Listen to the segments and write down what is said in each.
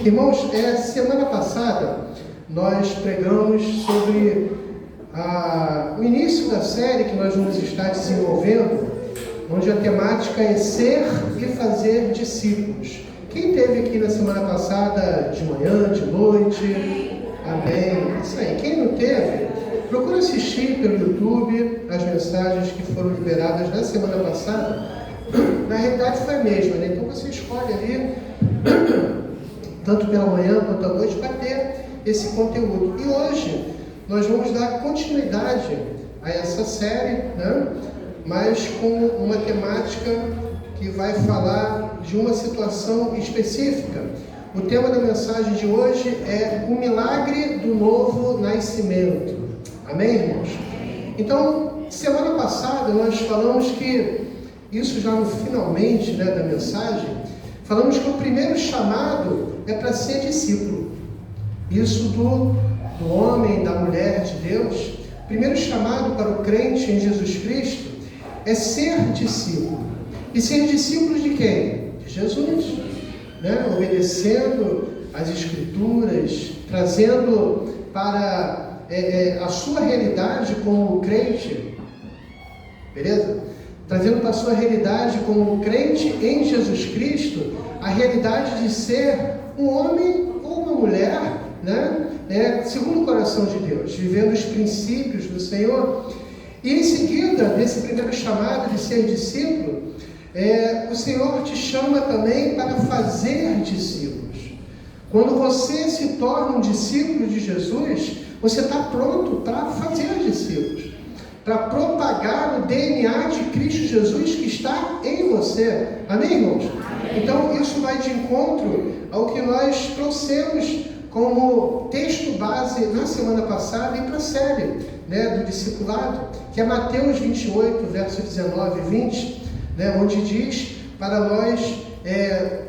Irmãos, semana passada nós pregamos sobre o início da série que nós vamos estar desenvolvendo, onde a temática é ser e fazer discípulos. Quem esteve aqui na semana passada, de manhã, de noite? Amém. Isso aí. Quem não teve, procura assistir pelo YouTube as mensagens que foram liberadas na semana passada. Na realidade foi a mesma, né? Então você escolhe ali, tanto pela manhã quanto à noite, para ter esse conteúdo. E hoje nós vamos dar continuidade a essa série, né? Mas com uma temática que vai falar de uma situação específica. O tema da mensagem de hoje é o milagre do novo nascimento. Amém, irmãos? Então, semana passada nós falamos que, isso já no finalmente, né, da mensagem, falamos que o primeiro chamado é para ser discípulo. Isso do homem, da mulher de Deus. O primeiro chamado para o crente em Jesus Cristo é ser discípulo. E ser discípulo de quem? De Jesus, né? Obedecendo as Escrituras, trazendo para a sua realidade como crente, beleza? Trazendo para a sua realidade como crente em Jesus Cristo, a realidade de ser um homem ou uma mulher, né? Segundo o coração de Deus, vivendo os princípios do Senhor. E em seguida, desse primeiro chamado de ser discípulo, o Senhor te chama também para fazer discípulos. Quando você se torna um discípulo de Jesus, você está pronto para fazer discípulos, para propagar o DNA de Cristo Jesus que está em você. Amém, irmãos? Amém. Então, isso vai de encontro ao que nós trouxemos como texto base na semana passada e para a série, né, do discipulado, que é Mateus 28, versos 19 e 20, né, onde diz para nós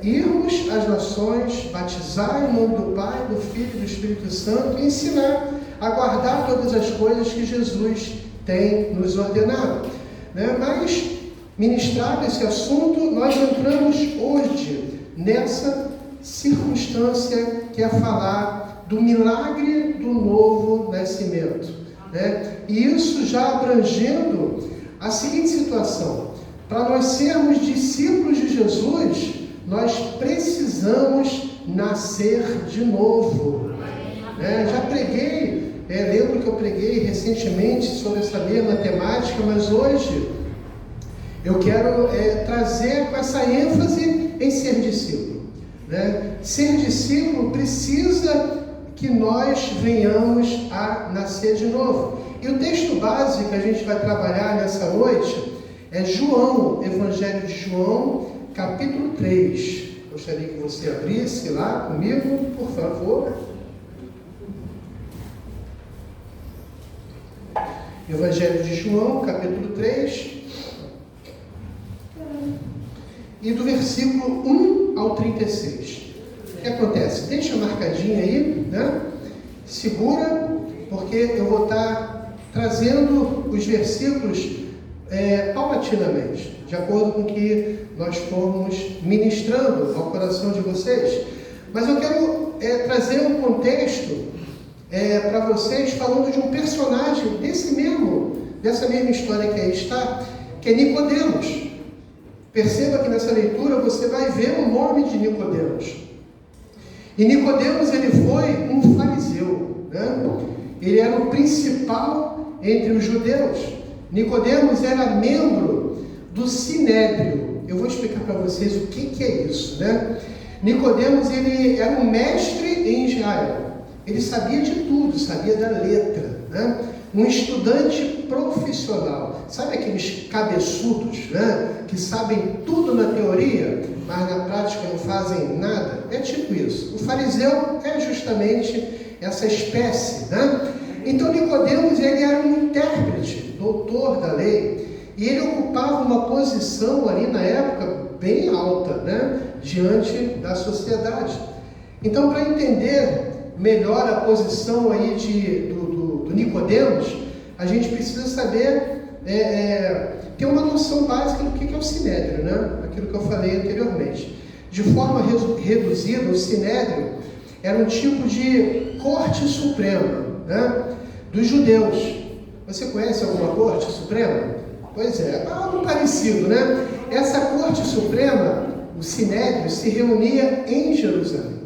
irmos às nações, batizar em nome do Pai, do Filho e do Espírito Santo e ensinar a guardar todas as coisas que Jesus tem nos ordenado, né? Mas, ministrado esse assunto, nós entramos hoje nessa circunstância que é falar do milagre do novo nascimento, né? E isso já abrangendo a seguinte situação: para nós sermos discípulos de Jesus, nós precisamos nascer de novo, né? Já preguei, lembro que eu preguei recentemente sobre essa mesma temática, mas hoje eu quero trazer com essa ênfase em ser discípulo, né? Ser discípulo precisa que nós venhamos a nascer de novo. E o texto base que a gente vai trabalhar nessa noite é João, Evangelho de João, capítulo 3. Gostaria que você abrisse lá comigo, por favor. Evangelho de João, capítulo 3, e do versículo 1 ao 36. O que acontece? Deixa marcadinho aí, né? Segura, porque eu vou estar trazendo os versículos paulatinamente, de acordo com o que nós formos ministrando ao coração de vocês. Mas eu quero trazer um contexto para vocês, falando de um personagem dessa mesma história que aí está, que é Nicodemos. Perceba que nessa leitura você vai ver o nome de Nicodemos. E Nicodemos, ele foi um fariseu, né? Ele era o principal entre os judeus. Nicodemos era membro do Sinédrio. Eu vou explicar para vocês o que é isso, né? Nicodemos, ele era um mestre em Israel. Ele sabia de tudo, sabia da letra, né? Um estudante profissional. Sabe aqueles cabeçudos, né? Que sabem tudo na teoria, mas na prática não fazem nada? É tipo isso. O fariseu é justamente essa espécie, né? Então Nicodemos, ele era um intérprete, doutor da lei, e ele ocupava uma posição ali na época bem alta, né? Diante da sociedade. Então, para entender melhor a posição aí do Nicodemos, a gente precisa saber ter uma noção básica do que é o Sinédrio, né? Aquilo que eu falei anteriormente. De forma reduzida, o Sinédrio era um tipo de corte suprema, né, dos judeus. Você conhece alguma corte suprema? Pois é algo parecido, né? Essa corte suprema, o Sinédrio, se reunia em Jerusalém.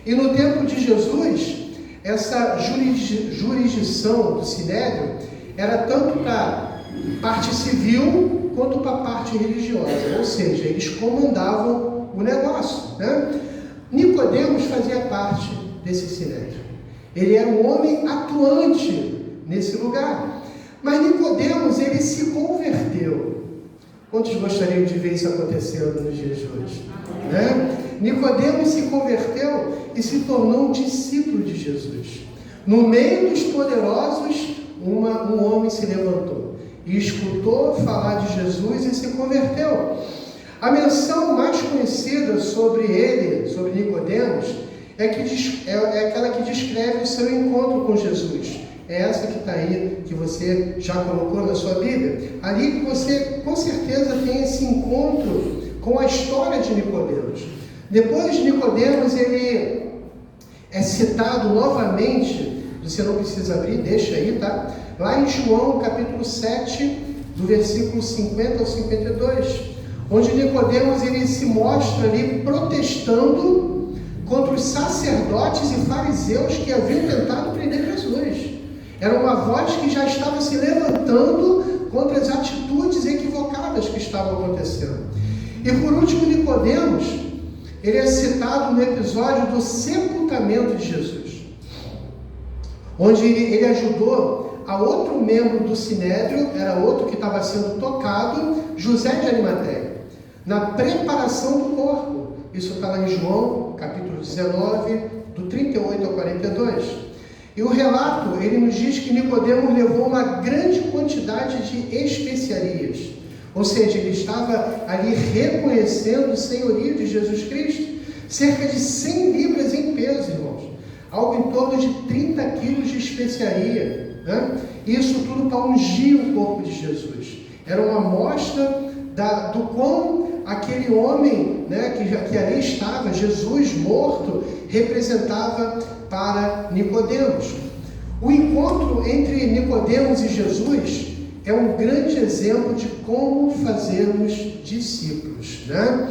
E no tempo de Jesus, essa jurisdição do Sinédrio era tanto para a parte civil quanto para a parte religiosa, ou seja, eles comandavam o negócio, né? Nicodemos fazia parte desse Sinédrio. Ele era um homem atuante nesse lugar. Mas Nicodemos, ele se converteu. Quantos gostariam de ver isso acontecendo nos dias de hoje? Né? Nicodemos se converteu e se tornou um discípulo de Jesus. No meio dos poderosos, um homem se levantou e escutou falar de Jesus e se converteu. A menção mais conhecida sobre ele, sobre Nicodemos, é aquela que descreve o seu encontro com Jesus. É essa que está aí, que você já colocou na sua Bíblia. Ali que você, com certeza, tem esse encontro com a história de Nicodemos. Depois de Nicodemos, ele é citado novamente, você não precisa abrir, deixa aí, tá? Lá em João, capítulo 7, do versículo 50 ao 52, onde Nicodemos, ele se mostra ali protestando contra os sacerdotes e fariseus que haviam tentado prender Jesus. Era uma voz que já estava se levantando contra as atitudes equivocadas que estavam acontecendo. E por último, Nicodemos, ele é citado no episódio do sepultamento de Jesus, onde ele ajudou a outro membro do Sinédrio, era outro que estava sendo tocado, José de Arimateia, na preparação do corpo. Isso está lá em João, capítulo 19, do 38 ao 42. E o relato, ele nos diz que Nicodemos levou uma grande quantidade de especiarias. Ou seja, ele estava ali reconhecendo o senhorio de Jesus Cristo. Cerca de 100 libras em peso, irmãos. Algo em torno de 30 quilos de especiaria, né? Isso tudo para ungir o corpo de Jesus. Era uma amostra do quão aquele homem, né, que ali estava, Jesus morto, representava para Nicodemos. O encontro entre Nicodemos e Jesus é um grande exemplo de como fazermos discípulos, né?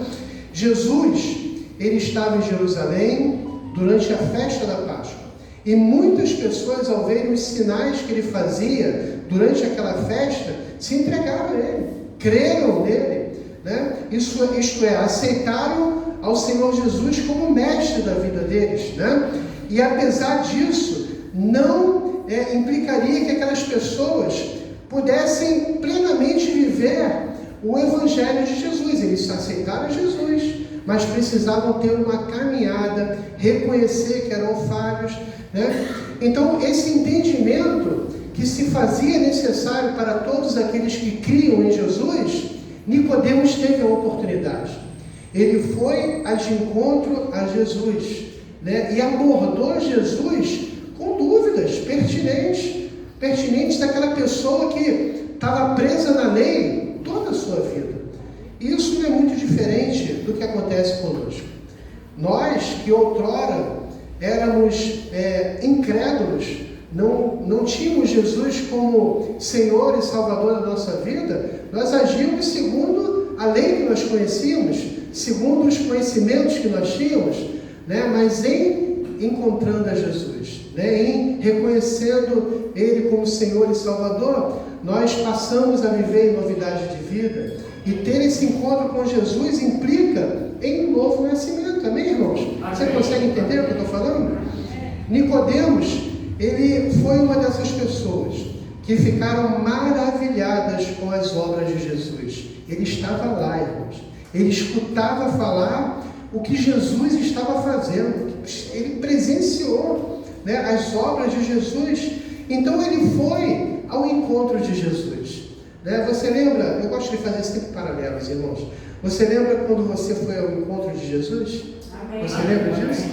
Jesus, ele estava em Jerusalém durante a festa da Páscoa. E muitas pessoas, ao verem os sinais que ele fazia durante aquela festa, se entregaram a ele, creram nele, né? Isto é, aceitaram ao Senhor Jesus como mestre da vida deles, né? E apesar disso, não implicaria que aquelas pessoas pudessem plenamente viver o Evangelho de Jesus. Eles aceitaram Jesus, mas precisavam ter uma caminhada, reconhecer que eram falhos, né? Então, esse entendimento que se fazia necessário para todos aqueles que criam em Jesus, Nicodemos teve a oportunidade. Ele foi de encontro a Jesus, né? E abordou Jesus com dúvidas pertinentes daquela pessoa que estava presa na lei toda a sua vida. Isso não é muito diferente do que acontece conosco. Nós que outrora éramos incrédulos, não tínhamos Jesus como Senhor e Salvador da nossa vida, nós agíamos segundo a lei que nós conhecíamos, segundo os conhecimentos que nós tínhamos, né? Mas encontrando a Jesus, né? Em reconhecendo Ele como Senhor e Salvador, nós passamos a viver em novidade de vida. E ter esse encontro com Jesus implica em um novo nascimento, amém, irmãos? Você consegue entender o que eu estou falando? Nicodemos, ele foi uma dessas pessoas que ficaram maravilhadas com as obras de Jesus. Ele estava lá, irmãos. Ele escutava falar o que Jesus estava fazendo. Ele presenciou, né, as obras de Jesus. Então ele foi ao encontro de Jesus, né? Você lembra? Eu gosto de fazer sempre paralelos, irmãos. Você lembra quando você foi ao encontro de Jesus? Amém. Você lembra disso?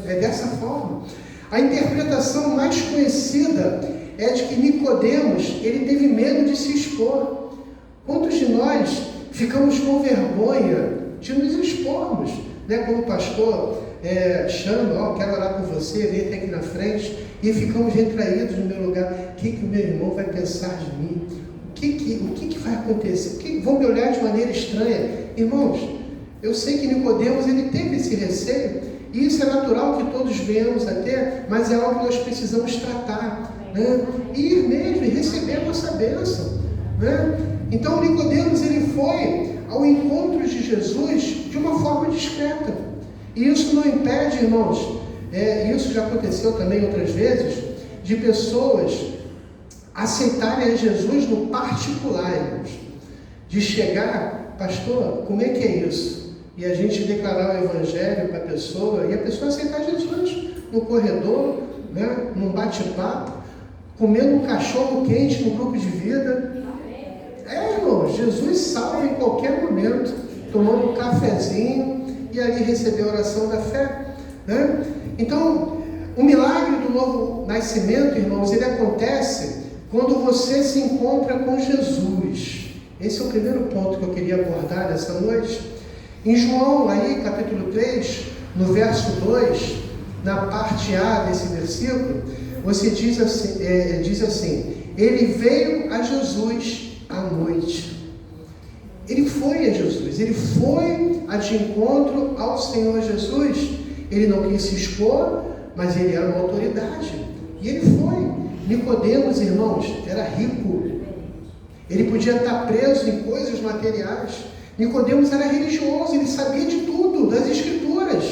É dessa forma. A interpretação mais conhecida é de que Nicodemos, ele teve medo de se expor. Quantos de nós ficamos com vergonha de nos expormos, né? Como o pastor chama, quero orar por você, vem até aqui na frente, e ficamos retraídos no meu lugar. O que o meu irmão vai pensar de mim? O que vai acontecer? Vão me olhar de maneira estranha? Irmãos, eu sei que Nicodemos, ele teve esse receio, e isso é natural que todos venhamos a ter, mas é algo que nós precisamos tratar, né? E ir mesmo e receber a nossa bênção, né? Então Nicodemos, ele foi ao encontro de Jesus de uma forma discreta, e isso não impede, irmãos, isso já aconteceu também outras vezes, de pessoas aceitarem a Jesus no particular, irmãos, de chegar, pastor, como é que é isso? E a gente declarar o evangelho para a pessoa, e a pessoa aceitar Jesus no corredor, né, num bate-papo, comendo um cachorro quente no grupo de vida. Irmãos, Jesus salva em qualquer momento, tomando um cafezinho e ali receber a oração da fé, né? Então, o milagre do novo nascimento, irmãos, ele acontece quando você se encontra com Jesus. Esse é o primeiro ponto que eu queria abordar nessa noite. Em João, aí, capítulo 3, no verso 2, na parte A desse versículo, você diz assim, ele veio a Jesus à noite. Ele foi a Jesus, ele foi de encontro ao Senhor Jesus. Ele não quis se expor, mas ele era uma autoridade. E ele foi. Nicodemos, irmãos, era rico. Ele podia estar preso em coisas materiais. Nicodemos era religioso, ele sabia de tudo, das Escrituras,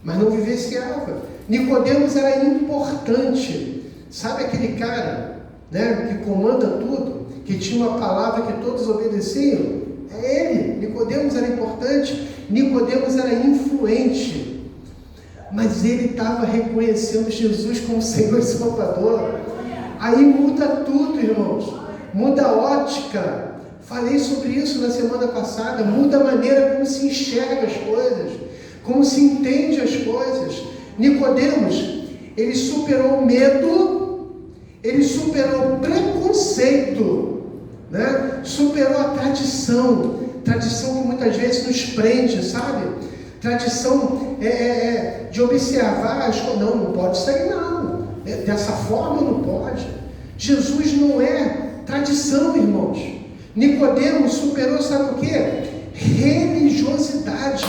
mas não vivenciava. Nicodemos era importante. Sabe aquele cara, né, que comanda tudo, que tinha uma palavra que todos obedeciam? É ele. Nicodemos era importante, Nicodemos era influente, mas ele estava reconhecendo Jesus como Senhor e Salvador. Aí muda tudo, irmãos, muda a ótica. Falei sobre isso na semana passada. Muda a maneira como se enxerga as coisas, como se entende as coisas. Nicodemos, ele superou o medo, ele superou o preconceito, né? Superou a tradição que muitas vezes nos prende, sabe? Tradição de observar as coisas. Não pode sair não, dessa forma não pode. Jesus não é tradição, irmãos. Nicodemos superou, sabe o quê? Religiosidade.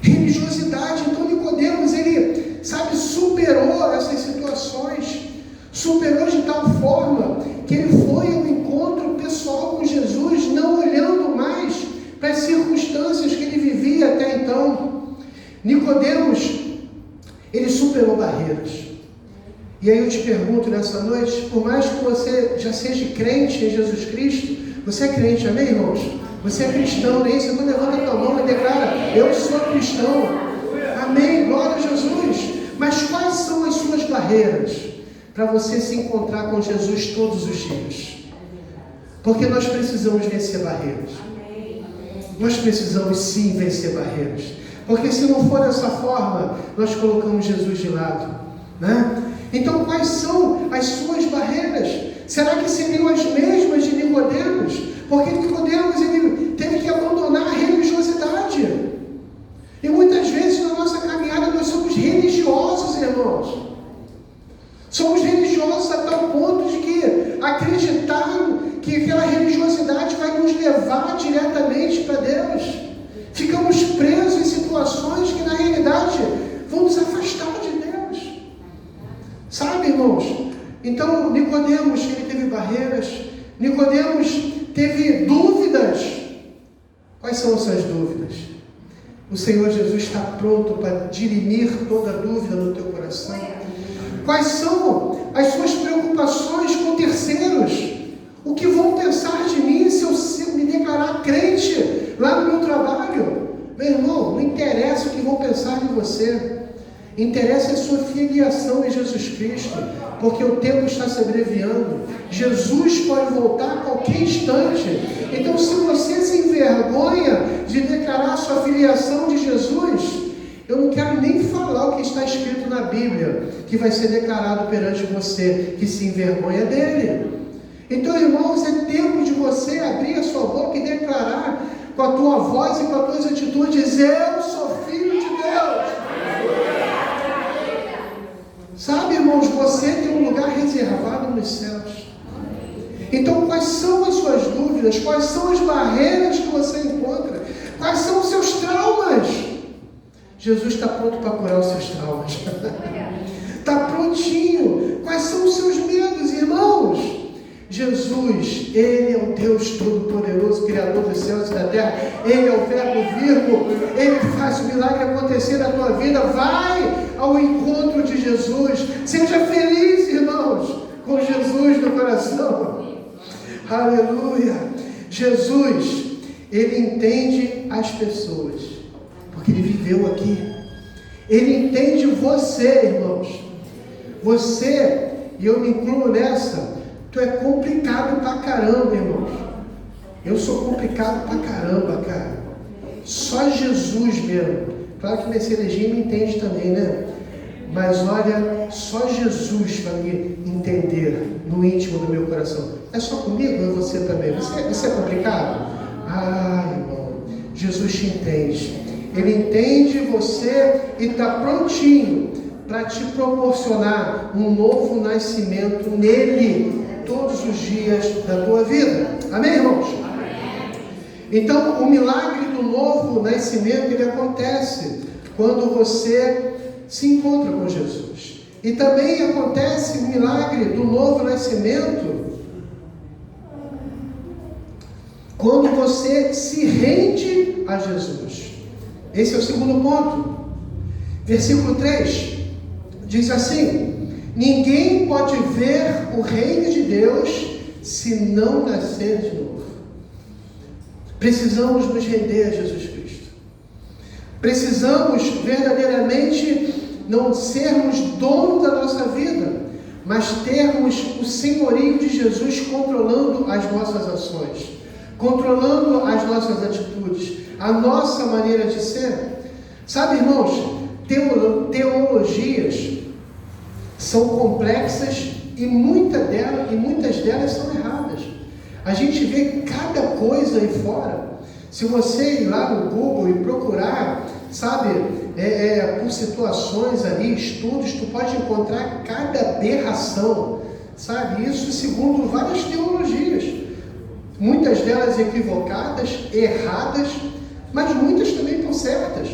Religiosidade. Então Nicodemos, ele, superou essas situações, superou de tal forma que ele foi ao encontro pessoal com Jesus, não olhando mais para as circunstâncias que ele vivia até então. Nicodemos, ele superou barreiras. E aí eu te pergunto nessa noite, por mais que você já seja crente em Jesus Cristo, você é crente, amém, irmãos? Você é cristão, não é isso? Então levanta a tua mão e declara, eu sou cristão. Amém, glória a Jesus. Mas quais são as suas barreiras para você se encontrar com Jesus todos os dias? Porque nós precisamos vencer barreiras. Nós precisamos sim vencer barreiras. Porque se não for dessa forma, nós colocamos Jesus de lado, né? Então, quais são as suas barreiras? Será que seriam as mesmas de Nicodemos? Porque Nicodemos, ele teve que abandonar a religiosidade. E muitas vezes na nossa caminhada nós somos religiosos, irmãos. Somos religiosos a tal ponto de que acreditar que aquela religiosidade vai nos levar diretamente para Deus. Ficamos presos em situações que na realidade vão nos afastar de Deus. Sabe, irmãos? Então, Nicodemos, ele teve barreiras. Nicodemos teve dúvidas. Quais são as suas dúvidas? O Senhor Jesus está pronto para dirimir toda dúvida no teu coração. Quais são as suas preocupações com terceiros? O que vão pensar de mim se eu me declarar crente lá no meu trabalho? Meu irmão, não interessa o que vão pensar de você. Interessa a sua filiação em Jesus Cristo, porque o tempo está se abreviando. Jesus pode voltar a qualquer instante. Então, se você se envergonha de declarar a sua filiação de Jesus, eu não quero nem falar o que está escrito na Bíblia, que vai ser declarado perante você, que se envergonha dele. Então, irmãos, é tempo de você abrir a sua boca e declarar com a tua voz e com as tuas atitudes: eu sou filho de Deus. Sabe, irmãos, você tem um lugar reservado nos céus. Então, quais são as suas dúvidas? Quais são as barreiras que você encontra? Quais são os seus traumas? Jesus está pronto para curar os seus traumas. Está prontinho. Quais são os seus medos, irmãos? Jesus, Ele é o Deus Todo-Poderoso, Criador dos céus e da terra. Ele é o Verbo vivo. Ele faz o milagre acontecer na tua vida. Vai ao encontro de Jesus. Seja feliz, irmãos, com Jesus no coração. Aleluia. Jesus, Ele entende as pessoas, porque Ele viveu aqui. Ele entende você, irmãos. Você, e eu me incluo nessa, tu é complicado pra caramba, irmãos. Eu sou complicado pra caramba, cara. Só Jesus mesmo. Claro que nesse regime entende também, né? Mas olha, só Jesus vai me entender no íntimo do meu coração. É só comigo ou é você também? Você é complicado? Ah, irmão, Jesus te entende. Ele entende você e está prontinho para te proporcionar um novo nascimento nele todos os dias da tua vida. Amém, irmãos? Amém. Então, o milagre do novo nascimento, ele acontece quando você se encontra com Jesus. E também acontece o milagre do novo nascimento quando você se rende a Jesus. Esse é o segundo ponto. Versículo 3 diz assim: ninguém pode ver o reino de Deus se não nascer de novo. Precisamos nos render a Jesus Cristo. Precisamos verdadeiramente não sermos dono da nossa vida, mas termos o senhorio de Jesus controlando as nossas ações, controlando as nossas atitudes, a nossa maneira de ser. Sabe, irmãos, teologias são complexas e muitas delas são erradas. A gente vê cada coisa aí fora. Se você ir lá no Google e procurar, sabe, por situações ali, estudos, tu pode encontrar cada aberração, sabe? Isso segundo várias teologias. Muitas delas equivocadas, erradas, mas muitas também estão certas,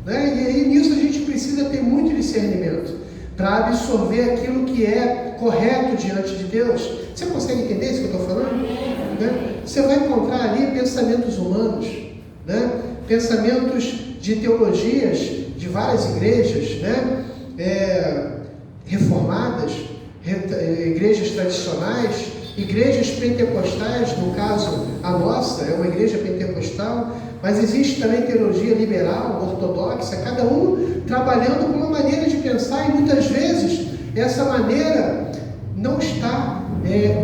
né? E aí nisso a gente precisa ter muito discernimento para absorver aquilo que é correto diante de Deus. Você consegue entender isso que eu estou falando? Né? Você vai encontrar ali pensamentos humanos, né? Pensamentos de teologias de várias igrejas, né? Reformadas, igrejas tradicionais, igrejas pentecostais, no caso a nossa é uma igreja pentecostal, mas existe também teologia liberal, ortodoxa, cada um trabalhando com uma maneira de pensar, e muitas vezes essa maneira não está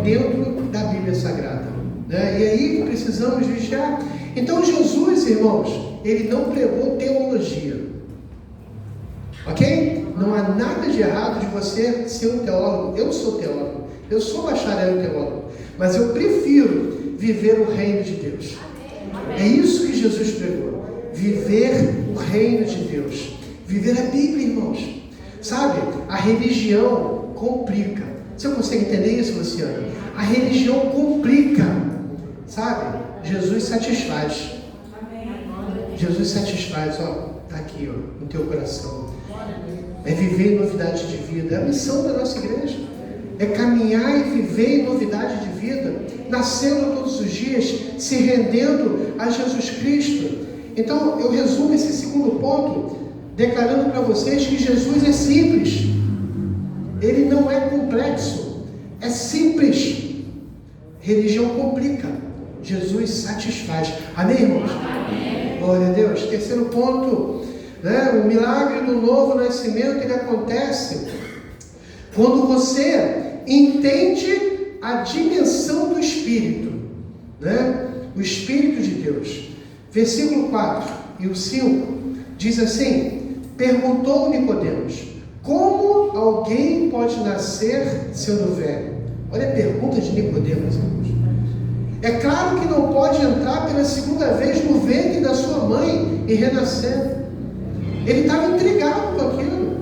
dentro da Bíblia Sagrada, né? E aí precisamos vigiar. Então Jesus, irmãos, ele não pregou teologia, ok? Não há nada de errado de você ser um teólogo. Eu sou teólogo, eu sou bacharel em teólogo, mas eu prefiro viver o reino de Deus. É isso que Jesus pregou, viver o reino de Deus, viver a Bíblia, irmãos. Sabe, a religião complica. Você consegue entender isso, Luciano? A religião complica, sabe? Jesus satisfaz. Jesus satisfaz, ó, está aqui, ó, no teu coração. É viver em novidade de vida. É a missão da nossa igreja. É caminhar e viver em novidade de vida, nascendo todos os dias, se rendendo a Jesus Cristo. Então, eu resumo esse segundo ponto, declarando para vocês que Jesus é simples. Ele não é complexo, é simples. Religião complica, Jesus satisfaz. Amém, irmãos? Amém. Glória a Deus. Terceiro ponto, né? O milagre do novo nascimento, ele acontece quando você entende a dimensão do Espírito, né? O Espírito de Deus. Versículo 4 e o 5 diz assim: perguntou Nicodemos: como alguém pode nascer sendo velho? Olha a pergunta de Nicodemos, irmãos. É claro que não pode entrar pela segunda vez no ventre da sua mãe e renascer. Ele estava intrigado com aquilo,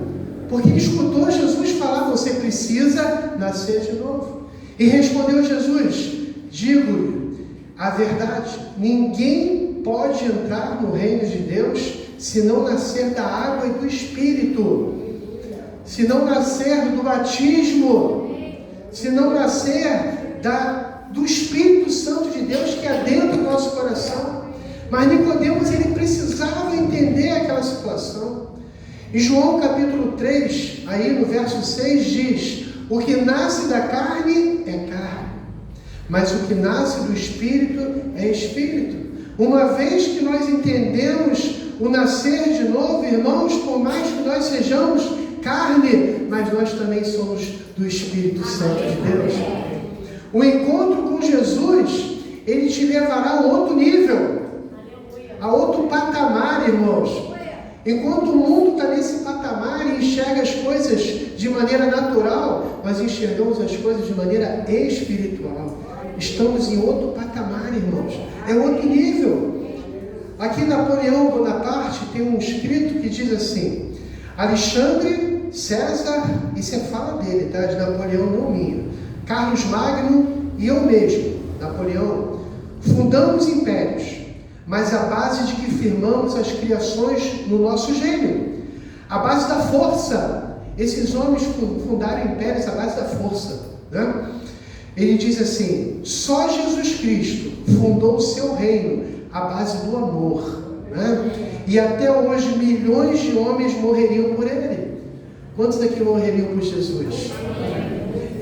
porque ele escutou Jesus falar: você precisa nascer de novo. E respondeu Jesus: digo-lhe a verdade, ninguém pode entrar no reino de Deus se não nascer da água e do Espírito, se não nascer do batismo, se não nascer do Espírito Santo de Deus que é dentro do nosso coração. Mas Nicodemos, ele precisava entender aquela situação. Em João capítulo 3, aí no verso 6 diz: o que nasce da carne é carne, mas o que nasce do Espírito é Espírito. Uma vez que nós entendemos o nascer de novo, irmãos, por mais que nós sejamos carne, mas nós também somos do Espírito Santo de Deus. O encontro com Jesus, ele te levará a outro nível, a outro patamar, irmãos. Enquanto o mundo está nesse patamar e enxerga as coisas de maneira natural, nós enxergamos as coisas de maneira espiritual. Estamos em outro patamar, irmãos. É outro nível. Aqui Napoleão Bonaparte tem um escrito que diz assim: Alexandre, César, isso é fala dele, tá? De Napoleão, não minha. Carlos Magno e eu mesmo, Napoleão, fundamos impérios, mas a base de que firmamos as criações no nosso gênio. A base da força. Esses homens fundaram impérios à base da força, né? Ele diz assim: só Jesus Cristo fundou o seu reino à base do amor, né? E até hoje milhões de homens morreriam por ele. Quantos daqui morreriam por Jesus?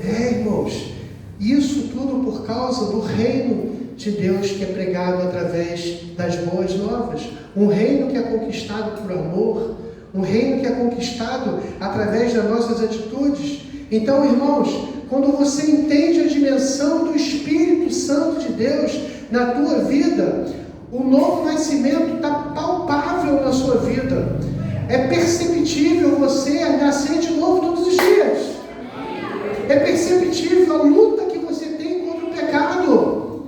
Irmãos, isso tudo por causa do reino de Deus que é pregado através das boas novas. Um reino que é conquistado por amor, um reino que é conquistado através das nossas atitudes. Então, irmãos, quando você entende a dimensão do Espírito Santo de Deus na tua vida, o novo nascimento está palpável na sua vida. É perceptível você nascer de novo todos os dias. É perceptível a luta que você tem contra o pecado,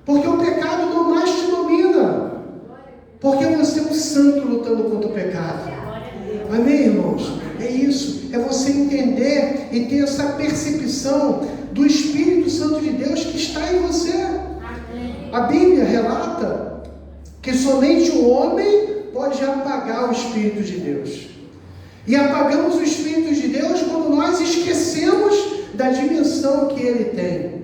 porque o pecado não mais te domina, porque você é um santo lutando contra o pecado. Amém, irmãos? É isso, é você entender e ter essa percepção do Espírito Santo de Deus que está em você. A Bíblia relata que somente o homem pode apagar o Espírito de Deus. E apagamos o Espírito de Deus quando nós esquecemos da dimensão que Ele tem.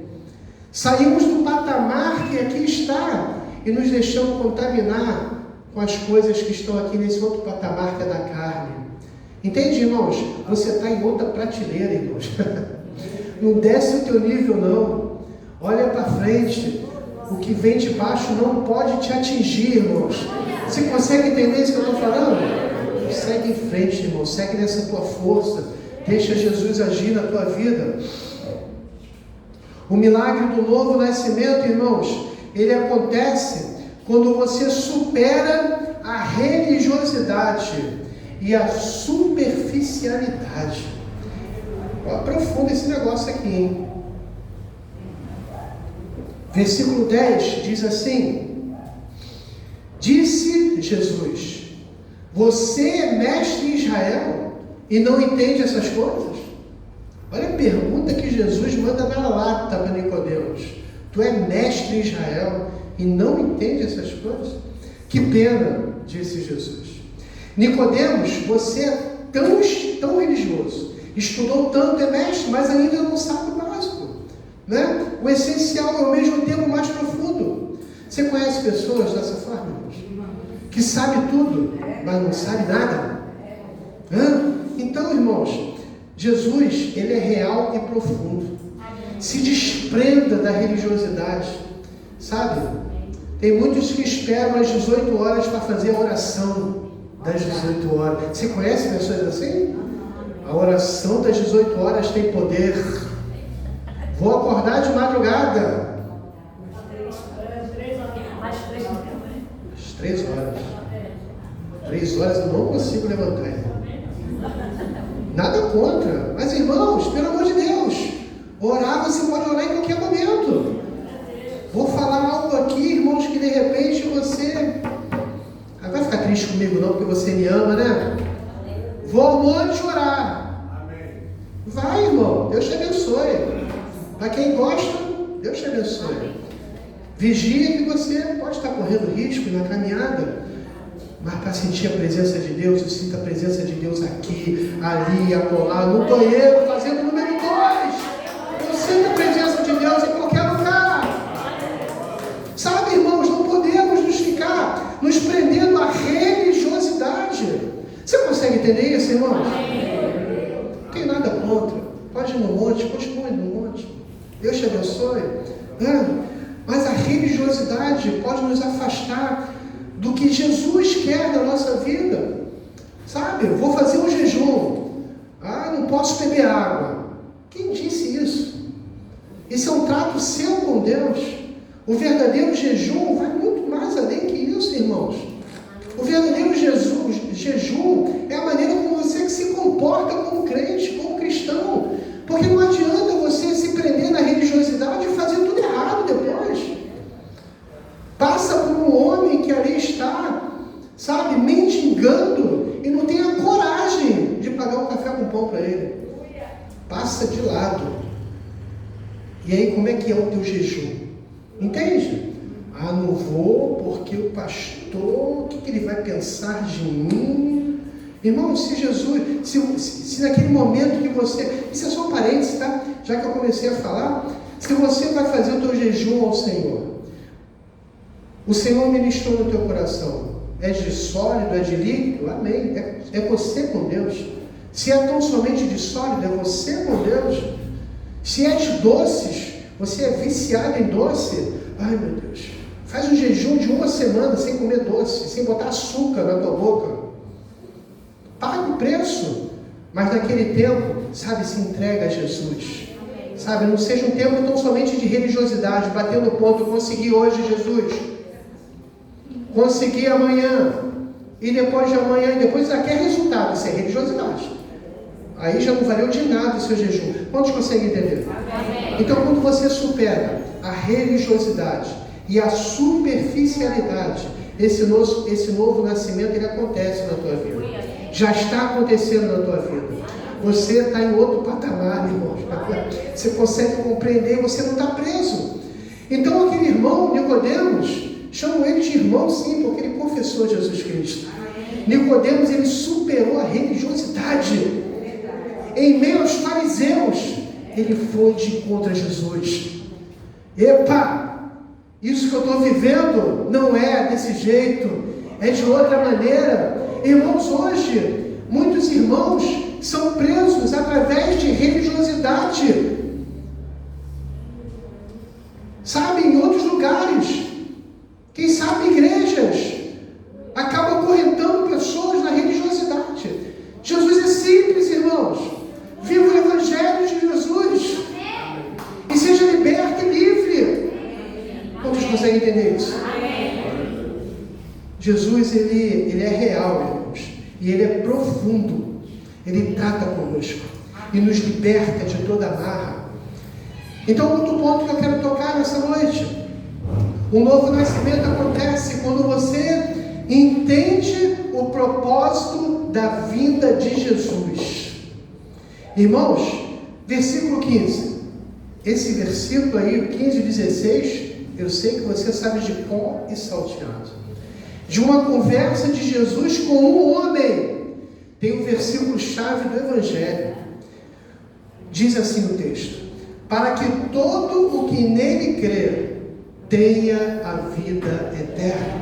Saímos do patamar que aqui está e nos deixamos contaminar com as coisas que estão aqui nesse outro patamar que é da carne. Entende, irmãos? Você está em outra prateleira, irmãos. Não desce o teu nível, não. Olha para frente. O que vem de baixo não pode te atingir, irmãos. Você consegue entender isso que eu estou falando? Segue em frente, irmão. Segue nessa tua força. Deixa Jesus agir na tua vida. O milagre do novo nascimento, irmãos, ele acontece quando você supera a religiosidade e a superficialidade. Aprofunda esse negócio aqui, hein? Versículo 10 diz assim: disse Jesus: você é mestre em Israel e não entende essas coisas? Olha a pergunta que Jesus manda na lata para Nicodemos. Tu é mestre em Israel e não entende essas coisas? Que pena, disse Jesus. Nicodemos, você é tão religioso, estudou tanto, é mestre, mas ainda não sabe o básico, né? O essencial é ao mesmo tempo mais profundo. Você conhece pessoas dessa forma, irmãos? Que sabe tudo, mas não sabe nada? Então, irmãos, Jesus, ele é real e profundo. Se desprenda da religiosidade, sabe? Tem muitos que esperam às 18 horas para fazer a oração das 18 horas. Você conhece pessoas assim? A oração das 18 horas tem poder. Vou acordar de madrugada. Às 3 horas. 3 horas eu não consigo levantar. Nada contra. Mas, irmãos, pelo amor de Deus, Orar, você pode orar em qualquer momento. Vou falar algo aqui, irmãos, que de repente você... Ah, vai ficar triste comigo não, porque você me ama, né? Vou ao monte orar. Vai, irmão, Deus te abençoe. Para quem gosta, Deus te abençoe. Vigia que você pode estar correndo risco na caminhada, mas para sentir a presença de Deus, eu sinto a presença de Deus aqui, ali, acolá, no banheiro, fazendo número 2. Eu sinto a presença de Deus em qualquer lugar. Sabe, irmãos, não podemos ficar nos prendendo à religiosidade. Você consegue entender isso, irmãos? Não tem nada contra. Pode ir no monte, continue no monte. Deus te abençoe. Mas a religiosidade pode nos afastar do que Jesus quer da nossa vida. Sabe, eu vou fazer um jejum. Não posso beber água. Quem disse isso? Isso é um trato seu com Deus. O verdadeiro jejum vai muito mais além que isso, irmãos. O verdadeiro jejum é a maneira como você se comporta como crente, como cristão. Porque não adianta você se prender na religiosidade e fazer tudo errado depois. Passa por um homem que ali está, sabe, mendigando e não tem a coragem de pagar um café com pão para ele. Passa de lado. E aí, como é que é o teu jejum? Entende? Não vou porque o pastor, o que ele vai pensar de mim? Irmão, se Jesus, se naquele momento que você, isso é só um parênteses, tá? Já que eu comecei a falar, se você vai fazer o teu jejum ao Senhor, o Senhor ministrou no teu coração, é de sólido, é de líquido? Amém, é você com Deus. Se é tão somente de sólido, é você com Deus. Se é de doces, você é viciado em doce, ai meu Deus, faz um jejum de 1 semana sem comer doce, sem botar açúcar na tua boca. Paga o preço, mas naquele tempo, sabe, se entrega a Jesus. Sabe, não seja um tempo tão somente de religiosidade, batendo ponto, consegui hoje, Jesus. Consegui amanhã, e depois de amanhã, e depois já quer resultado, isso é religiosidade. Aí já não valeu de nada o seu jejum. Quantos conseguem entender? Amém. Então, quando você supera a religiosidade e a superficialidade, esse novo nascimento, ele acontece na tua vida. Já está acontecendo na tua vida. Você está em outro patamar, irmão. Você consegue compreender, você não está preso. Então, aquele irmão, Nicodemos, chamam ele de irmão, sim, porque ele confessou Jesus Cristo. Nicodemos, ele superou a religiosidade. Em meio aos fariseus, ele foi de encontro a Jesus. Epa, isso que eu estou vivendo não é desse jeito, é de outra maneira. Irmãos, hoje, muitos irmãos são presos através de religiosidade. Sabe, em outros lugares, quem sabe igrejas, acabam acorrentando pessoas na religiosidade. Jesus é simples, irmãos. Viva o Evangelho de Jesus e seja liberto e livre. Quantos conseguem entender isso? Jesus, ele é real, irmãos, e ele é profundo. Ele trata conosco e nos liberta de toda amarra. Então, outro ponto que eu quero tocar nessa noite: o novo nascimento acontece quando você entende o propósito da vinda de Jesus. Irmãos, versículo 15. Esse versículo aí, 15 e 16, eu sei que você sabe de cor e salteado. De uma conversa de Jesus com um homem. Tem o versículo-chave do Evangelho. Diz assim o texto: para que todo o que nele crer tenha a vida eterna.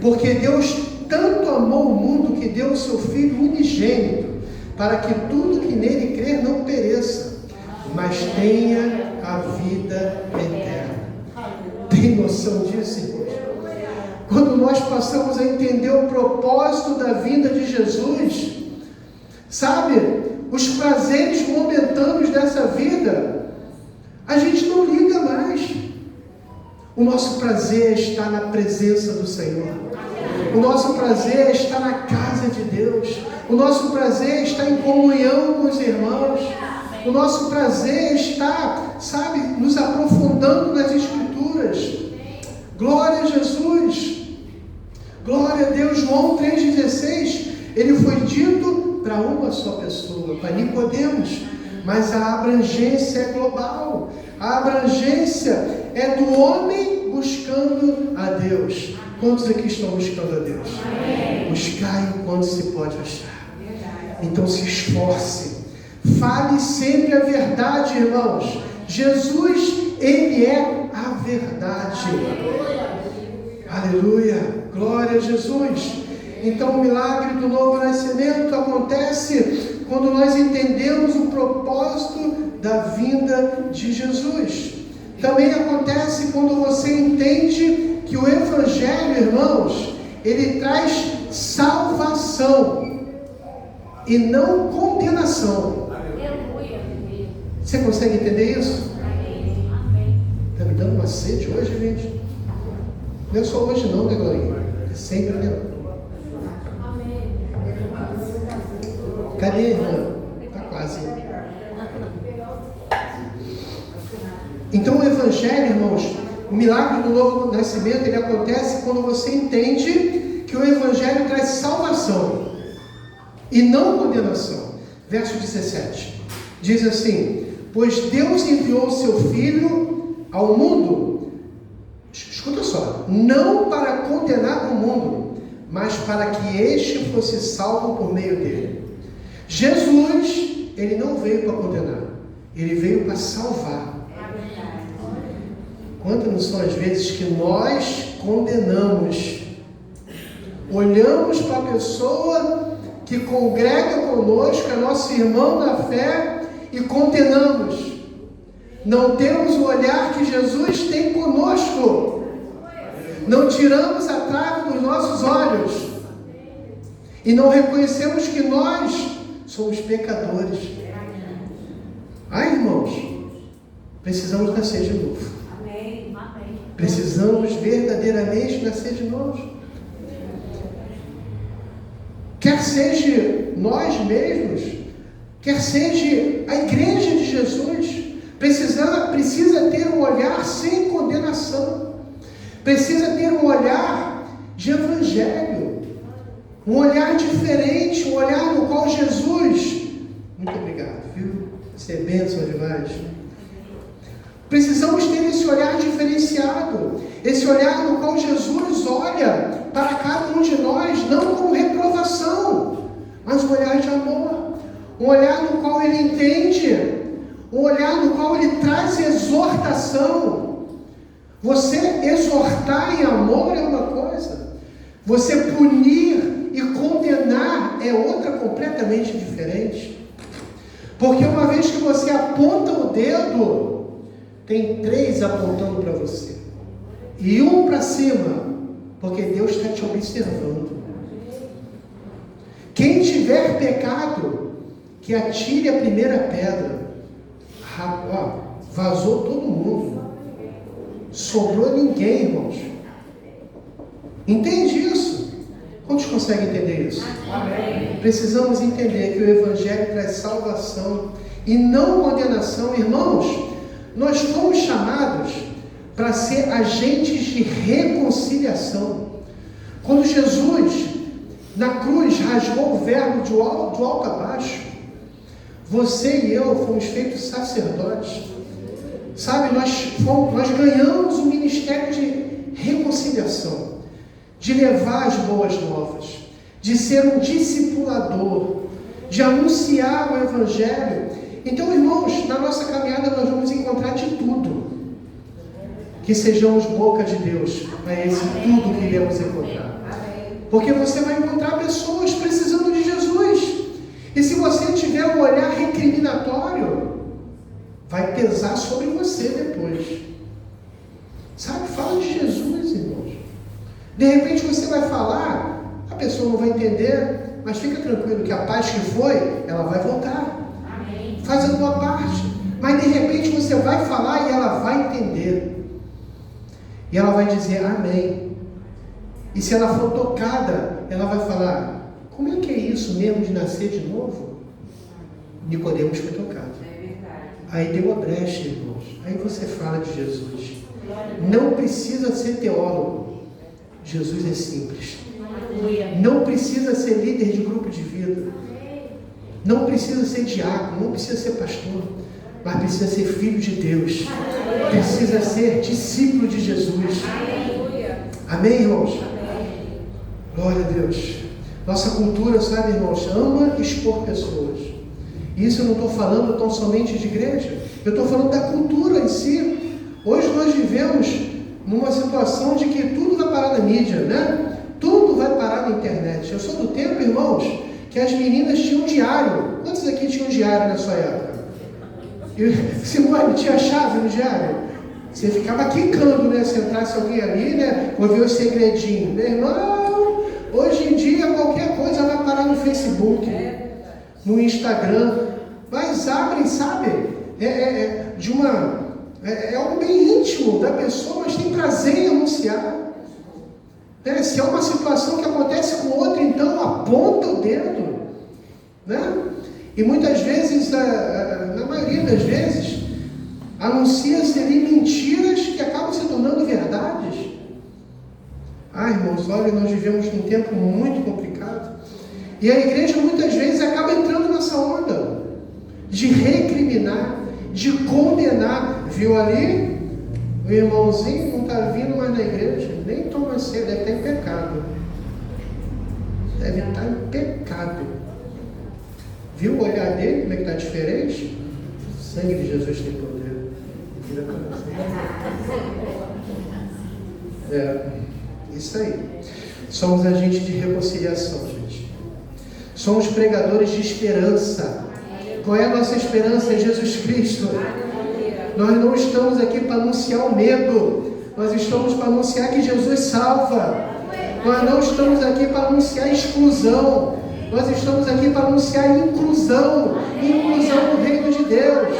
Porque Deus tanto amou o mundo que deu o seu Filho unigênito, para que tudo que nele crer não pereça, mas tenha a vida eterna. Tem noção disso, irmãos? Quando nós passamos a entender o propósito da vinda de Jesus, sabe, os prazeres momentâneos dessa vida, a gente não liga mais. O nosso prazer está na presença do Senhor. O nosso prazer está na casa de Deus. O nosso prazer está em comunhão com os irmãos. O nosso prazer está, sabe, nos aprofundando nas Escrituras. Glória a Jesus. Glória a Deus. João 3,16, ele foi dito para uma só pessoa, para Nicodemos, mas a abrangência é global. A abrangência é do homem buscando a Deus. Quantos aqui estão buscando a Deus? Buscai enquanto se pode achar. Então se esforce. Fale sempre a verdade, irmãos. Jesus, Ele é a verdade. Aleluia. Glória a Jesus. Então o milagre do novo nascimento acontece quando nós entendemos o propósito da vinda de Jesus. Também acontece quando você entende que o Evangelho, irmãos, ele traz salvação e não condenação. Você consegue entender isso? Está me dando uma sede hoje, gente? Não é só hoje não, né, Glorinha? É sempre, né? Cadê, irmã? Está quase. Então o Evangelho, irmãos, o milagre do novo nascimento, ele acontece quando você entende que o Evangelho traz salvação e não condenação. Verso 17 diz assim: pois Deus enviou o seu Filho ao mundo, escuta só, não para condenar o mundo, mas para que este fosse salvo por meio dele. Jesus, ele não veio para condenar, ele veio para salvar. Quantas não são as vezes que nós condenamos, olhamos para a pessoa que congrega conosco, é nosso irmão na fé, e condenamos. Não temos o olhar que Jesus tem conosco. Não tiramos a trave dos nossos olhos. E não reconhecemos que nós somos pecadores. Ai, irmãos, precisamos nascer de novo. Precisamos verdadeiramente nascer de novo. Quer seja nós mesmos, quer seja a igreja de Jesus, precisa ter um olhar sem condenação, precisa ter um olhar de evangelho, um olhar diferente, um olhar no qual Jesus, muito obrigado, viu? Você é bênção demais. Precisamos ter esse olhar diferenciado, esse olhar no qual Jesus olha para cada um de nós, não com reprovação, mas um olhar de amor, um olhar no qual Ele entende, um olhar no qual Ele traz exortação. Você exortar em amor é uma coisa, você punir e condenar é outra completamente diferente. Porque uma vez que você aponta o dedo, tem 3 apontando para você, e um para cima, porque Deus está te observando. Quem tiver pecado, que atire a primeira pedra. Vazou todo mundo, sobrou ninguém, irmãos. Entende isso? Quantos conseguem entender isso? Amém. Precisamos entender que o Evangelho traz salvação e não condenação. Irmãos, nós fomos chamados para ser agentes de reconciliação. Quando Jesus, na cruz, rasgou o véu do alto a baixo, você e eu fomos feitos sacerdotes. Sabe, nós ganhamos o ministério de reconciliação, de levar as boas novas, de ser um discipulador, de anunciar o Evangelho. Então, irmãos, na nossa caminhada nós vamos encontrar de tudo. Que sejamos boca de Deus, é esse tudo que iremos encontrar. Porque você vai encontrar pessoas precisando de Jesus. E se você tiver um olhar recriminatório, vai pesar sobre você depois. Sabe, fala de Jesus, irmãos. De repente você vai falar, a pessoa não vai entender, mas fica tranquilo que a paz que foi, ela vai voltar. Amém. Faz a tua parte. Mas de repente você vai falar e ela vai entender. E ela vai dizer amém. E se ela for tocada, ela vai falar, como é que é isso mesmo de nascer de novo? Nicodemos foi tocado. Aí deu a brecha, irmãos. Aí você fala de Jesus. Não precisa ser teólogo. Jesus é simples. Não precisa ser líder de grupo de vida. Não precisa ser diácono, não precisa ser pastor. Mas precisa ser filho de Deus. Precisa ser discípulo de Jesus. Amém, irmãos? Glória a Deus. Nossa cultura, sabe, irmãos, ama expor pessoas. Isso eu não estou falando tão somente de igreja. Eu estou falando da cultura em si. Hoje nós vivemos numa situação de que tudo vai parar na mídia, né? Tudo vai parar na internet. Eu sou do tempo, irmãos, que as meninas tinham diário. Quantos aqui tinham diário na sua época? Simone, tinha chave no diário? Você ficava quicando, né? Se entrasse alguém ali, né? Vou ver os segredinhos. Meu irmão, hoje em dia qualquer coisa vai parar no Facebook, no Instagram. Mas abrem, sabe? É algo bem íntimo da pessoa, mas tem prazer em anunciar. Se é uma situação que acontece com outra, então aponta o dedo, né? E muitas vezes, na maioria das vezes, anuncia-se ali mentiras que acabam se tornando verdades. Irmãos, olha, nós vivemos num tempo muito complicado. E a igreja muitas vezes acaba entrando nessa onda de recriminar, de condenar. Viu ali? O irmãozinho não está vindo mais na igreja, nem toma ceia, deve estar em pecado. Deve estar em pecado. Viu o olhar dele, como é que está diferente? O sangue de Jesus tem poder. Isso aí. Somos agentes de reconciliação, gente. Somos pregadores de esperança. Qual é a nossa esperança? É Jesus Cristo. Nós não estamos aqui para anunciar o medo. Nós estamos para anunciar que Jesus salva. Nós não estamos aqui para anunciar exclusão. Nós estamos aqui para anunciar inclusão. Inclusão no reino de Deus.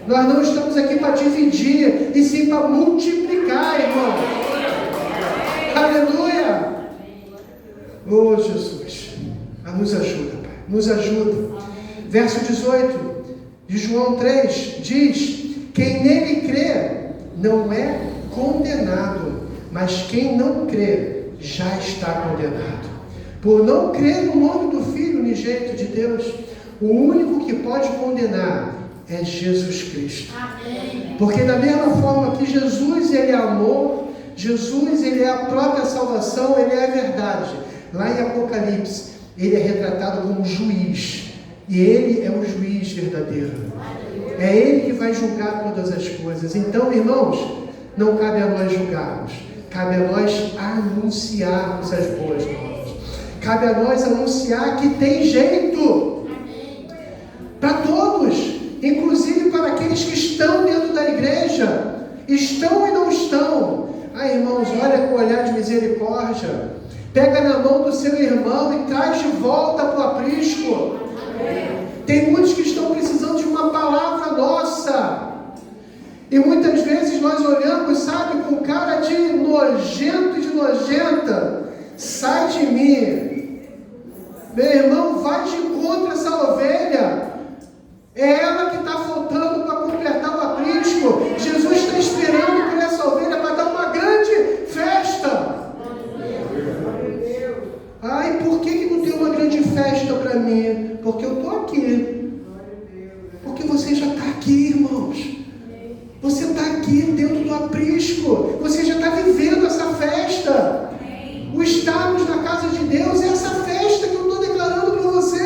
Nós não estamos aqui para dividir, e sim para multiplicar, irmão. Aleluia! Oh, Jesus. Nos ajuda, Pai. Nos ajuda. Verso 18 de João 3 diz: quem nele crê não é condenado, mas quem não crê já está condenado. Por não crer no nome do Filho unigênito de Deus, o único que pode condenar é Jesus Cristo. Amém. Porque da mesma forma que Jesus, ele é amor, Jesus, ele é a própria salvação, ele é a verdade. Lá em Apocalipse, ele é retratado como juiz. E ele é o juiz verdadeiro. É ele que vai julgar todas as coisas. Então, irmãos, não cabe a nós julgarmos. Cabe a nós anunciarmos as boas novas. Cabe a nós anunciar que tem jeito. Para todos. Inclusive para aqueles que estão dentro da igreja. Estão e não estão. Irmãos, olha com o olhar de misericórdia. Pega na mão do seu irmão e traz de volta para o aprisco. Tem muitos que estão precisando de uma palavra nossa. E muitas vezes nós olhamos, sabe, com cara de nojento e de nojenta. Sai de mim. Meu irmão, vai de encontro a essa ovelha. É ela que está faltando para completar o aprisco. Jesus está esperando por essa ovelha para dar uma grande festa. Por que não tem uma grande festa para mim? Porque eu estou aqui. Porque você já está aqui, irmãos. Você está aqui dentro do aprisco. Você já está vivendo essa festa. O estarmos na casa de Deus é essa festa que eu estou declarando para você.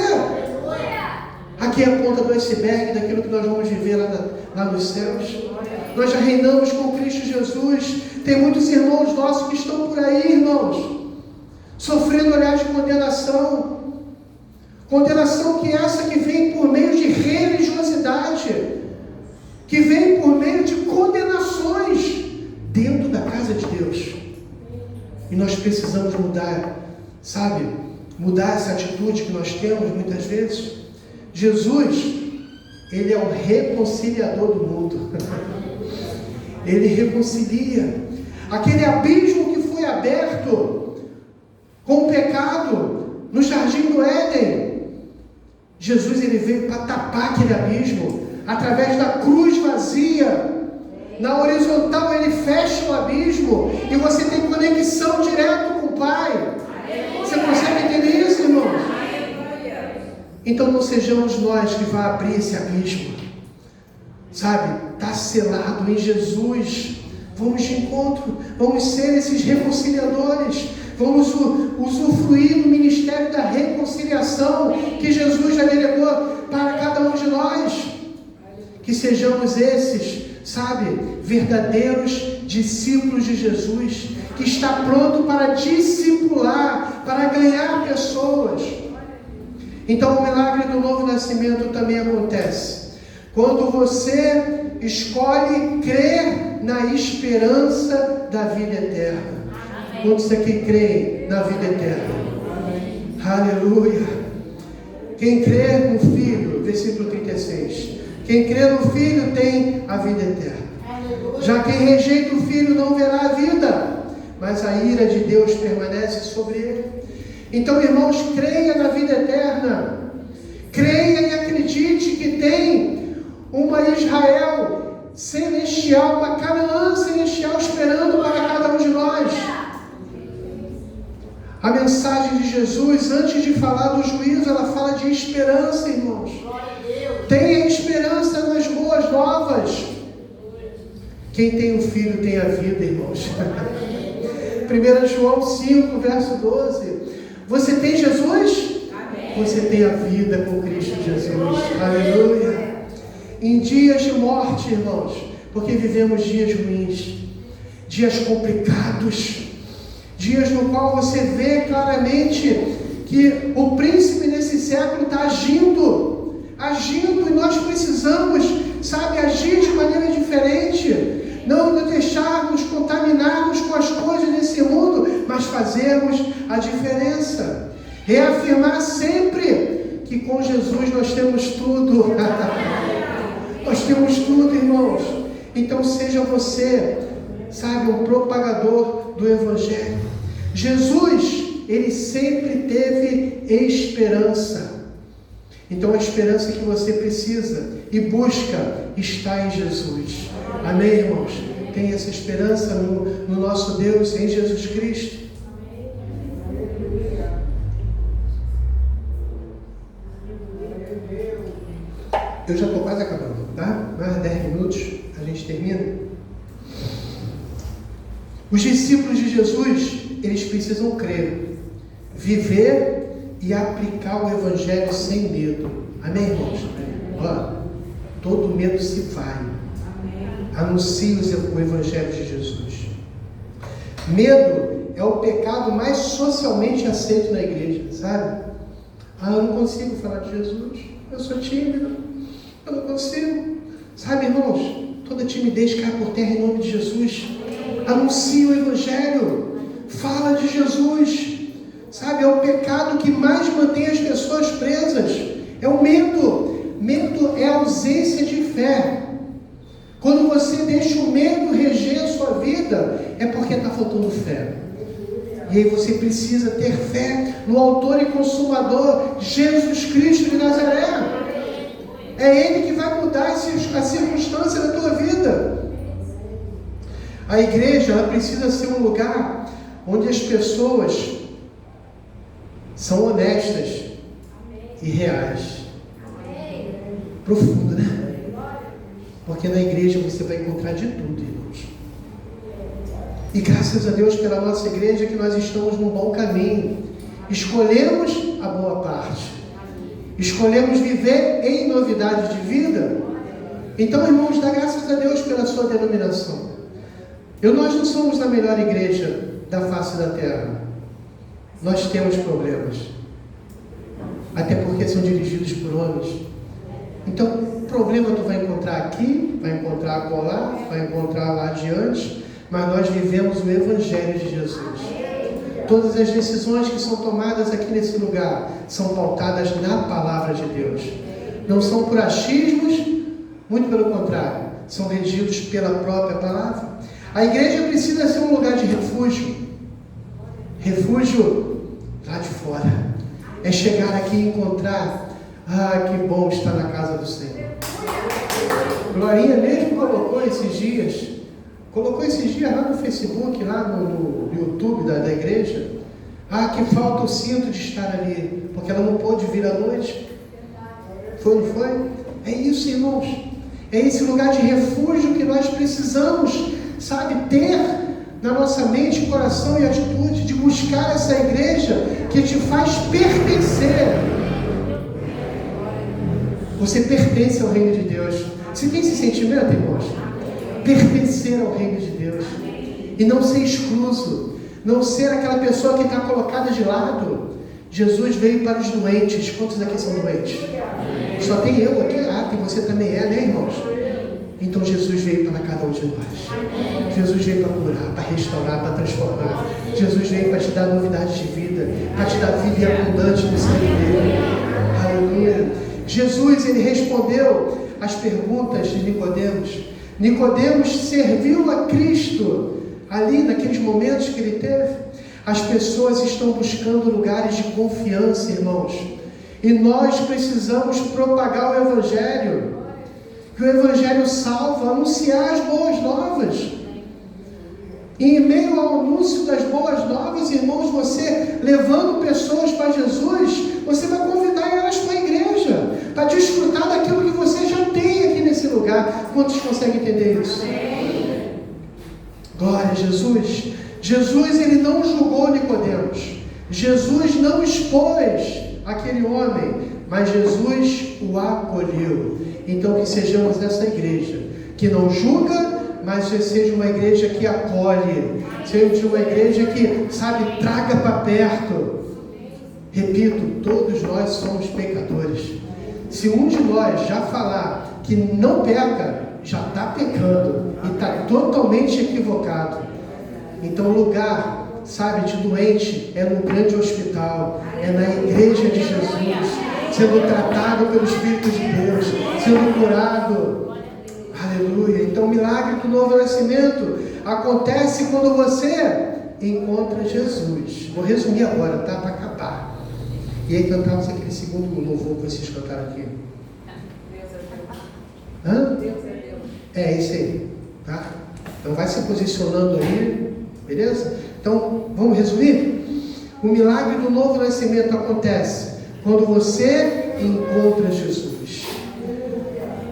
Aqui é a ponta do iceberg daquilo que nós vamos viver lá nos céus. Nós já reinamos com Cristo Jesus. Tem muitos irmãos nossos que estão por aí, irmãos, sofrendo olhar de condenação. Condenação que essa que vem por meio de religiosidade, que vem por meio de condenações dentro da casa de Deus. E nós precisamos mudar, sabe? Mudar essa atitude que nós temos muitas vezes. Jesus, ele é o reconciliador do mundo. Ele reconcilia. Aquele abismo que foi aberto com o pecado no jardim do Éden, Jesus, ele veio para tapar aquele abismo, através da cruz vazia. Na horizontal ele fecha o abismo e você tem conexão direto com o Pai. Você consegue entender isso, irmãos? Então não sejamos nós que vá abrir esse abismo. Sabe? Está selado em Jesus. Vamos de encontro. Vamos ser esses reconciliadores. Vamos usufruir do ministério da reconciliação que Jesus já delegou para cada um de nós. Que sejamos esses, sabe, verdadeiros discípulos de Jesus, que está pronto para discipular, para ganhar pessoas. Então o milagre do novo nascimento também acontece quando você escolhe crer na esperança da vida eterna. Quantos aqui creem na vida eterna? Aleluia! Quem crê no Filho, versículo 36, quem crê no Filho tem a vida eterna. Já quem rejeita o Filho não verá a vida, mas a ira de Deus permanece sobre ele. Então, irmãos, creia na vida eterna. Creia e acredite que tem uma Israel celestial, uma Canaã celestial esperando para cada um de nós. A mensagem de Jesus, antes de falar do juízo, ela fala de esperança, irmãos. Tenha esperança nas boas novas. Quem tem o Filho tem a vida, irmãos. 1 João 5, verso 12. Você tem Jesus? Você tem a vida com Cristo Jesus. Aleluia. Em dias de morte, irmãos, porque vivemos dias ruins, dias complicados, dias no qual você vê claramente que o príncipe nesse século está agindo, e nós precisamos, sabe, agir de maneira diferente, não deixarmos contaminarmos com as coisas desse mundo, mas fazermos a diferença, reafirmar sempre que com Jesus nós temos tudo. Nós temos tudo, irmãos. Então seja você, sabe, um propagador do Evangelho. Jesus, ele sempre teve esperança. Então a esperança que você precisa e busca está em Jesus. Amém, irmãos? Tem essa esperança no nosso Deus, em Jesus Cristo. Eu já estou quase acabando, tá? Mais 10 minutos, a gente termina. Os discípulos de Jesus, eles precisam crer, viver e aplicar o Evangelho sem medo. Amém, irmãos? Ó, todo medo se vai. Anuncie o Evangelho de Jesus. Medo é o pecado mais socialmente aceito na igreja, sabe? Eu não consigo falar de Jesus, eu sou tímido. Eu não consigo. Sabe, irmãos, toda timidez cai por terra em nome de Jesus. Anuncia o Evangelho. Fala de Jesus. Sabe, é o pecado que mais mantém as pessoas presas. É o medo. Medo é a ausência de fé. Quando você deixa o medo reger a sua vida, é porque está faltando fé. E aí você precisa ter fé no autor e consumador, Jesus Cristo de Nazaré. É Ele que vai mudar a circunstância da tua vida. A igreja, ela precisa ser um lugar onde as pessoas são honestas e reais. Profundo, né? Porque na igreja você vai encontrar de tudo, irmãos. E graças a Deus pela nossa igreja que nós estamos num bom caminho. Escolhemos a boa parte. Escolhemos viver em novidade de vida. Então, irmãos, dá graças a Deus pela sua denominação. Nós não somos a melhor igreja da face da terra. Nós temos problemas. Até porque são dirigidos por homens. Então, problema tu vai encontrar aqui, vai encontrar acolá, vai encontrar lá adiante. Mas nós vivemos o Evangelho de Jesus. Todas as decisões que são tomadas aqui nesse lugar são pautadas na palavra de Deus. Não são por achismos, muito pelo contrário, são regidos pela própria palavra. A igreja precisa ser um lugar de refúgio. Refúgio lá de fora. É chegar aqui e encontrar Ah, que bom estar na casa do Senhor. Glorinha mesmo colocou esses dias lá no Facebook, lá no YouTube da igreja. Ah, que falta eu sinto de estar ali, porque ela não pôde vir à noite. Foi, não foi? É isso, irmãos. É esse lugar de refúgio que nós precisamos, sabe, ter na nossa mente, coração e atitude, de buscar essa igreja que te faz pertencer. Você pertence ao reino de Deus. Você tem esse sentimento, irmãos? Pertencer ao reino de Deus. E não ser excluso. Não ser aquela pessoa que está colocada de lado. Jesus veio para os doentes. Quantos aqui são doentes? Só tem eu aqui. Ah, tem você também é, né, irmãos? Então Jesus veio para cada um de nós. Jesus veio para curar, para restaurar, para transformar. Jesus veio para te dar novidade de vida, para te dar vida abundante no sangue dele. Aleluia. Jesus, ele respondeu as perguntas de Nicodemos. Nicodemos serviu a Cristo ali naqueles momentos que ele teve. As pessoas estão buscando lugares de confiança, irmãos. E nós precisamos propagar o Evangelho. Que o Evangelho salva, anunciar as boas novas. E em meio ao anúncio das boas novas, irmãos, você levando pessoas para Jesus, você vai convidar elas para a igreja, para desfrutar daquilo que você já tem aqui nesse lugar. Quantos conseguem entender isso? Glória a Jesus. Jesus, ele não julgou Nicodemos. Jesus não expôs aquele homem, mas Jesus o acolheu. Então que sejamos essa igreja que não julga, mas seja uma igreja que acolhe, seja uma igreja que, sabe, traga para perto. Repito, todos nós somos pecadores. Se um de nós já falar que não peca, já está pecando e está totalmente equivocado. Então o lugar, sabe, de doente é no grande hospital, é na igreja de Jesus, sendo tratado pelo Espírito de Deus, sendo curado. Aleluia. Então o milagre do novo nascimento acontece quando você encontra Jesus. Vou resumir agora, tá? Para acabar. E aí cantamos aquele segundo louvor que vocês cantaram aqui. Deus é Deus. Hã? Deus é Deus. É isso aí, tá? Então vai se posicionando aí, beleza? Então, vamos resumir? O milagre do novo nascimento acontece quando você encontra Jesus.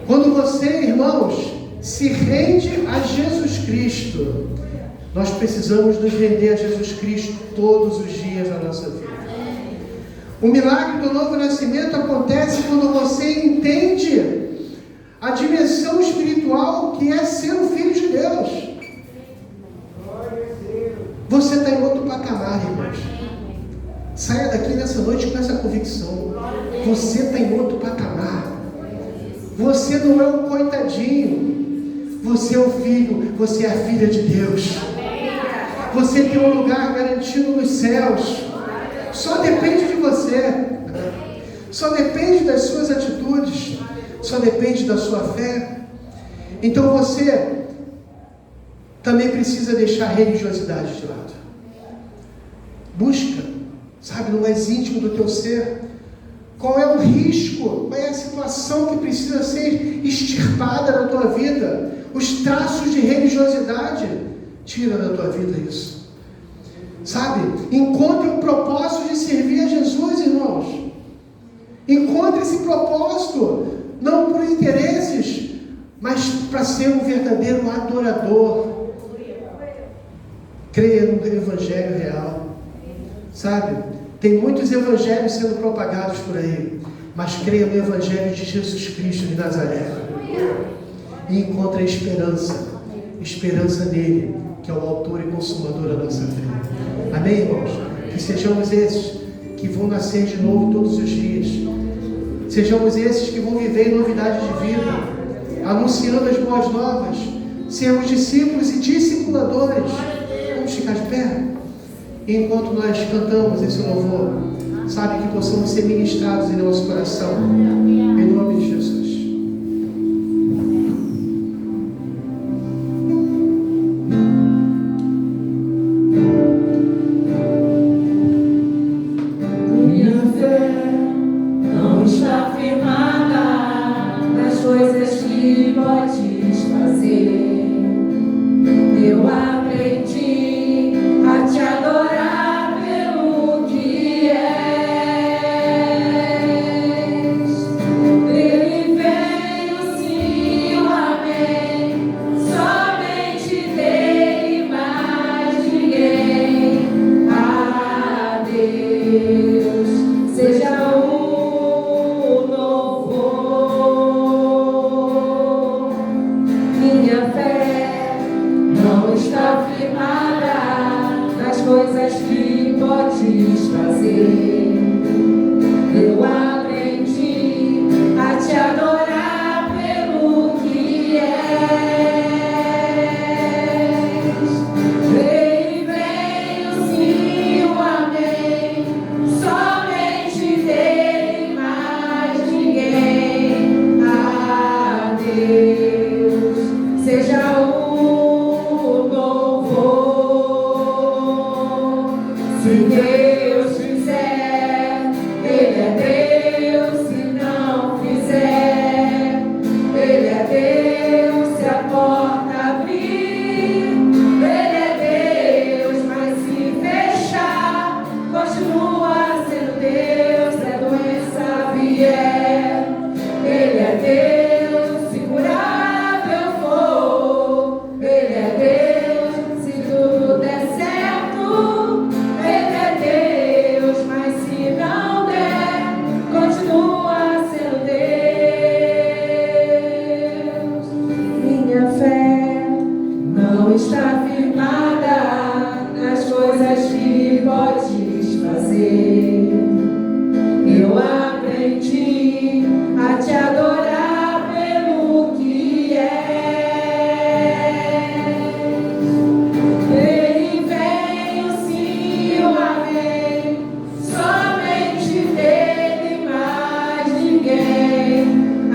Quando você, irmãos, se rende a Jesus Cristo. Nós precisamos nos render a Jesus Cristo todos os dias da nossa vida. O milagre do novo nascimento acontece quando você entende a dimensão espiritual que é ser um filho de Deus. Você está em outro patamar, irmãos. Saia daqui nessa noite com essa convicção. Você está em outro patamar. Você não é um coitadinho. Você é o filho, você é a filha de Deus. Você tem um lugar garantido nos céus. Só depende de você. Só depende das suas atitudes. Só depende da sua fé. Então você também precisa deixar a religiosidade de lado. Busca, sabe, no mais íntimo do teu ser, qual é o risco, qual é a situação que precisa ser extirpada na tua vida. Os traços de religiosidade, tira da tua vida isso. Sabe, encontre um propósito de servir a Jesus, irmãos. Encontre esse propósito, não por interesses, mas para ser um verdadeiro adorador. Creia no Evangelho real. Sabe, tem muitos evangelhos sendo propagados por aí, mas creia no Evangelho de Jesus Cristo de Nazaré. E encontre a esperança nele, que é o autor e consumador da nossa fé. Amém, irmãos? Que sejamos esses que vão nascer de novo todos os dias. Sejamos esses que vão viver em novidade de vida, anunciando as boas novas, sermos discípulos e discipuladores. Vamos ficar de pé? E enquanto nós cantamos esse louvor, sabe, que possamos ser ministrados em nosso coração, em nome de Jesus. Minha fé não está firme. eu aprendi a te adorar pelo que Ele vem o sim, o amém, somente dele, mais ninguém.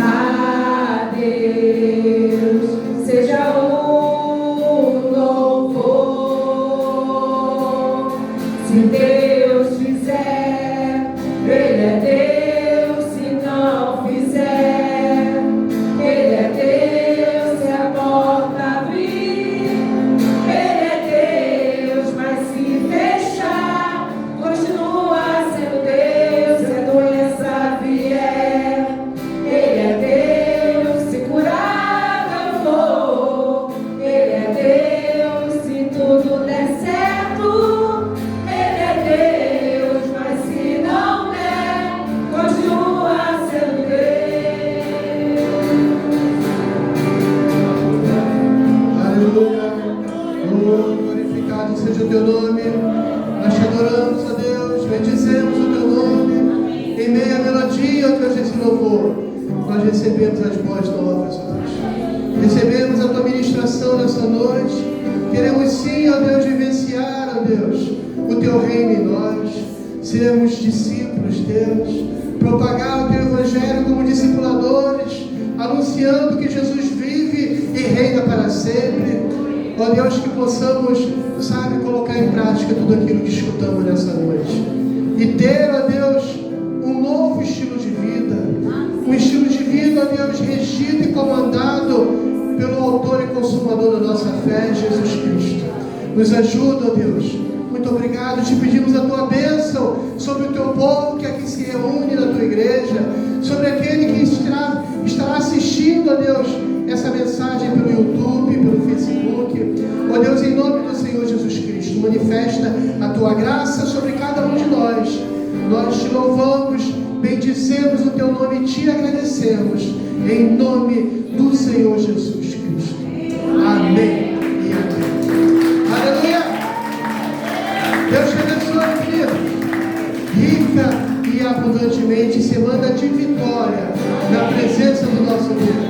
A Deus seja o louvor. Se Deus fizer, Ele é Deus. Se não fizer, Ele é Deus. Se a porta abrir, Ele é Deus. Mas se fechar, continua sendo Deus. Se a doença vier, Ele é Deus. Se curar eu for, Ele é Deus. Se tudo der certo, Ele é Deus. Mas se não der, continua sendo Deus. Aleluia. Oh, glorificado seja o teu nome. Nós te adoramos, ó Deus. Bendizemos o teu nome. Em meio à melodia, ó Deus, desse louvor, nós recebemos as boas novas, ó Deus. Recebemos a tua ministração nessa noite. Queremos sim, ó Deus, vivenciar, ó Deus, o teu reino em nós. Sermos discípulos teus. Propagar o teu evangelho como discipuladores, anunciando que Jesus vive e reina para sempre. Ó Deus, que possamos, sabe, colocar em prática tudo aquilo que escutamos nessa noite. E ter, ó Deus, um novo estilo de vida. Um estilo de vida, ó Deus, regido e comandado pelo autor e consumador da nossa fé, Jesus Cristo. Nos ajuda, ó Deus. Muito obrigado. Te pedimos a tua bênção sobre o teu povo que aqui se reúne na tua igreja, sobre aquele que estará assistindo, ó Deus, essa mensagem pelo YouTube, pelo Facebook. Ó Deus, em nome do Senhor Jesus Cristo, manifesta a tua graça sobre cada um de nós. Nós te louvamos, bendizemos o teu nome e te agradecemos. Em nome do Senhor Jesus Cristo. Amém e amém. Aleluia! Deus te abençoe, querido. Rica e abundantemente, semana de vitória na presença do nosso Deus.